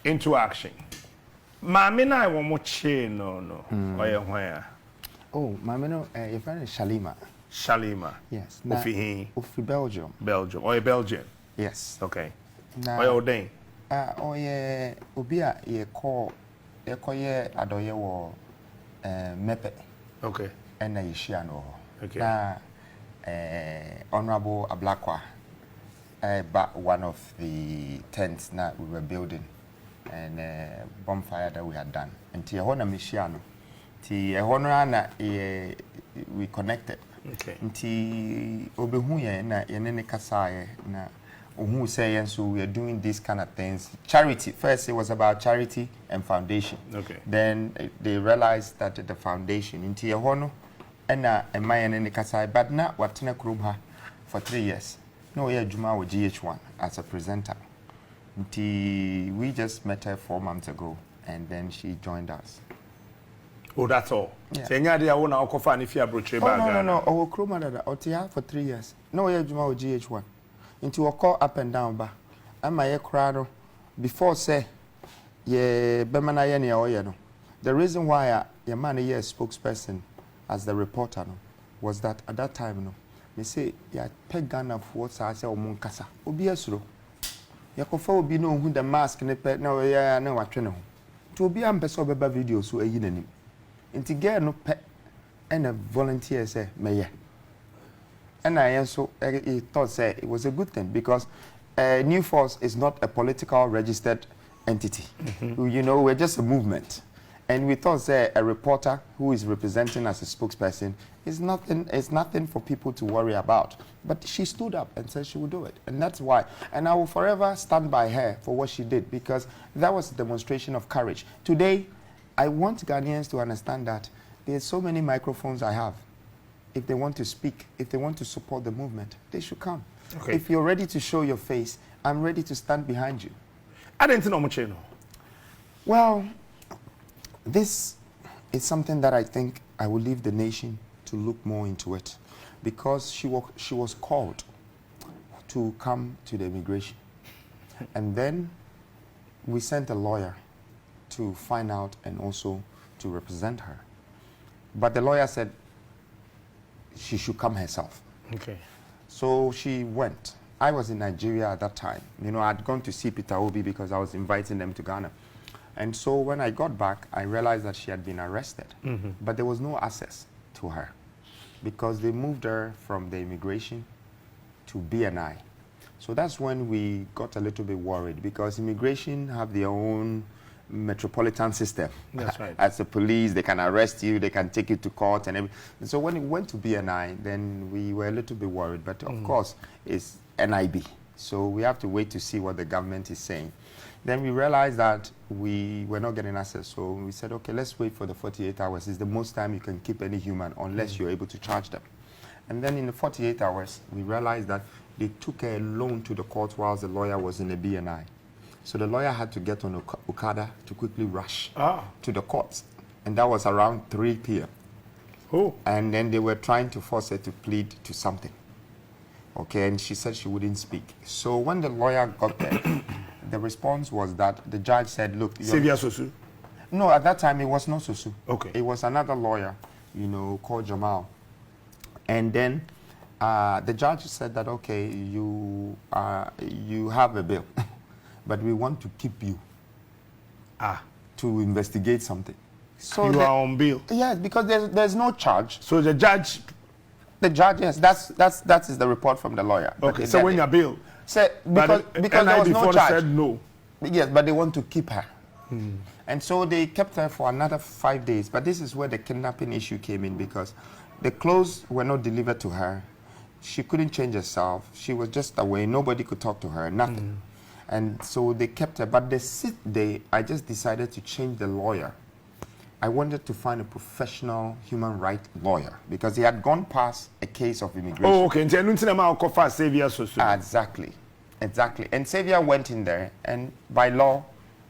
into action. Mami na I want chain no. Where? Oh, Mami no, your friend is Shalimar. Shalimar. Yes. Ofi Belgium. Belgium. Or Belgian. Yes. Okay. Na Where ordain? Oye Obia ye call ye adoye wo mepe. Okay. And na yishia no. Okay. Na Honorable Ablakwa back one of the tents that we were building and bonfire that we had done. And ti ehona mishiano. Ti ehona na we connected. Okay. Nti obehu ye na yenene kasaye na who say so we are doing these kind of things. Charity. First it was about charity and foundation. Okay. Then they realized that the foundation nti ehono na yenene kasaye but na watena kurum for 3 years. No, yeah, Juma with GH1 as a presenter. Nti we just met her 4 months ago and then she joined us. Oh, that's all. Yeah. So you are one of our if you approach no. Oh, Kroma that Otia for 3 years. No, yeah, Juma with GH1. Into a call up and down ba. Am I a crowd before say ye Bemana Yeni or no. The reason why your man a spokesperson as the reporter no, was that at that time no. Me say ya peg Ghana for what I say o munkasa. Obi esuro. Ya kofa obi no hu the mask ne pe na ya na watwe ne ho. To obi am pese obeba video so ayi nanim. Nti girl no pe and a volunteer say meye. And I also thought say it was a good thing because New Force is not a political registered entity. You know, we're just a movement. And we thought say a reporter who is representing as a spokesperson is nothing for people to worry about. But she stood up and said she would do it. And that's why. And I will forever stand by her for what she did because that was a demonstration of courage. Today, I want Ghanaians to understand that there's so many microphones I have. If they want to speak, if they want to support the movement, they should come. Okay. If you're ready to show your face, I'm ready to stand behind you. I didn't know much. Well, this is something that I think I will leave the nation to look more into it because she was called to come to the immigration. And then we sent a lawyer to find out and also to represent her. But the lawyer said she should come herself. Okay. So she went. I was in Nigeria at that time. You know, I'd gone to see Peter Obi because I was inviting them to Ghana. And so when I got back, I realized that she had been arrested. But there was no access to her because they moved her from the immigration to BNI. So that's when we got a little bit worried because immigration have their own metropolitan system. That's right. As a police, they can arrest you, they can take you to court and everything. And so when it went to BNI, then we were a little bit worried. But of course, it's NIB. So we have to wait to see what the government is saying. Then we realized that we were not getting access. So we said, okay, let's wait for the 48 hours. It's the most time you can keep any human unless you're able to charge them. And then in the 48 hours, we realized that they took a loan to the court whilst the lawyer was in the BNI. So the lawyer had to get on Okada to quickly rush to the courts. And that was around 3 p.m. Oh. And then they were trying to force her to plead to something. Okay, and she said she wouldn't speak. So when the lawyer got there, the response was that the judge said, look... Sevia Sosu? No, at that time it was not Sosu. Okay. It was another lawyer, you know, called Jamal. And then the judge said that, okay, you have a bill. But we want to keep you to investigate something. So you are on bail? Yes, because there's no charge. So the judge? The judge, yes, that is the report from the lawyer. Okay, so when you're bail? Because there was no charge. Said no. Yes, but they want to keep her. And so they kept her for another 5 days. But this is where the kidnapping issue came in because the clothes were not delivered to her. She couldn't change herself. She was just away. Nobody could talk to her, nothing. And so they kept her. But the 6th day, I just decided to change the lawyer. I wanted to find a professional human rights lawyer because he had gone past a case of immigration. Oh, okay. Exactly. Exactly. And Xavier went in there, and by law,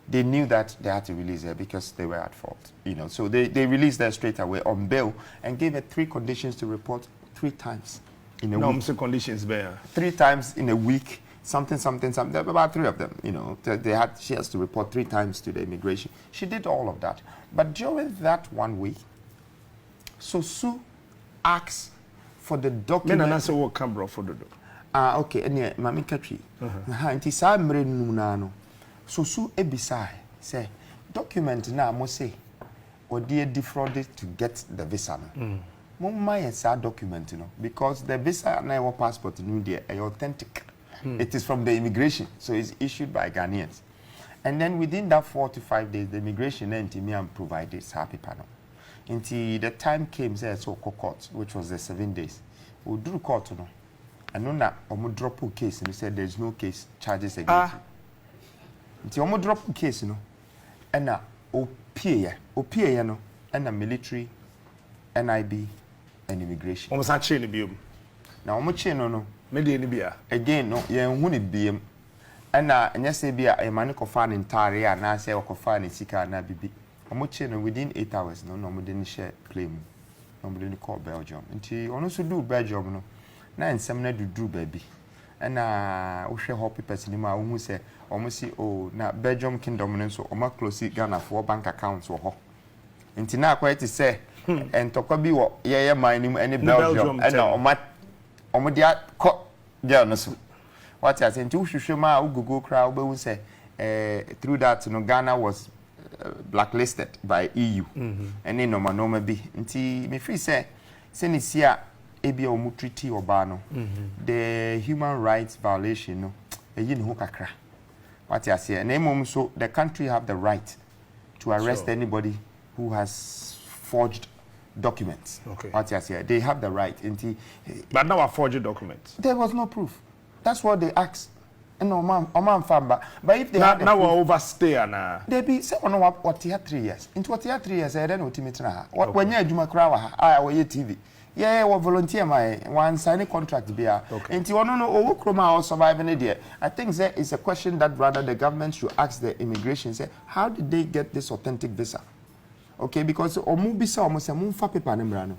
they knew that they had to release her because they were at fault. You know, so they released her straight away on bail and gave her 3 conditions to report 3 times in a week. Conditions there. 3 times in a week. something. About 3 of them, you know. She has to report 3 times to the immigration. She did all of that. But during that 1 week, so Sue asked for the document. Me na say what camera for the. Okay, and Mami Katri. Anti sa mre nuna no. So Sue ebisa say document na mo say or they defrauded to get the visa no. Mumma yes document no because the visa na your passport no dey authentic. It is from the immigration, so it's issued by Ghanaians. And then within that 4 to 5 days, the immigration entity provided happy panel. Until the time came, say so court, which was the 7 days. We drew court no. And no na omo drop case and they said there's no case charges against you. Until omo drop case no. And na OPA no, and na military, NIB, and immigration. Omo sa chain bi om. Na omo chain no. Me dey ni bia. Again no, ye hu ni biem. Na nya se bia e mane ko fa ne ntare a na se ko fa ne sika na bibi. Omo chain no within 8 hours no omo dey ni share claim. Omo dey ni call Belgium. Nti ono so do Belgium no. Na ensem na dudu baby. Na wo hwe hop papers ni ma wo hu se omo si o na Belgium kingdom no so omo close Ghana for bank accounts wo ho. Nti na akwa ti se entokwa bi wo ye man ni mu ene Belgium na omo dia ko dia no so what I say nti wo hwehwe ma wo gogo kra wo be hu se through that no Ghana was blacklisted by EU and no normal bi nti me free say ni sia ebi o mu treaty oba no the human rights violation no eyi ne ho kakra what I say na emom so the country have the right to arrest anybody who has forged documents. Okay. What I say, they have the right. But now a forged documents. There was no proof. That's what they asked. No, man, but if they had now proof, overstay na. They be say on what 3 years. Into what 3 years, I don't know what when you do my crowd, I or TV. Yeah, we volunteer my one signing contract be into one no over chroma or surviving idea. I think there is a question that rather the government should ask the immigration say, how did they get this authentic visa? Okay, because omu bisa omu se mu fa paper ne mra no.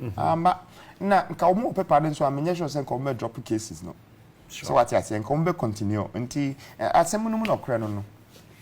Na nka omu paper ne so amenye sure say nka omu drop cases no. So what I say nka omu be continue. Nti asem no mu no kra no no.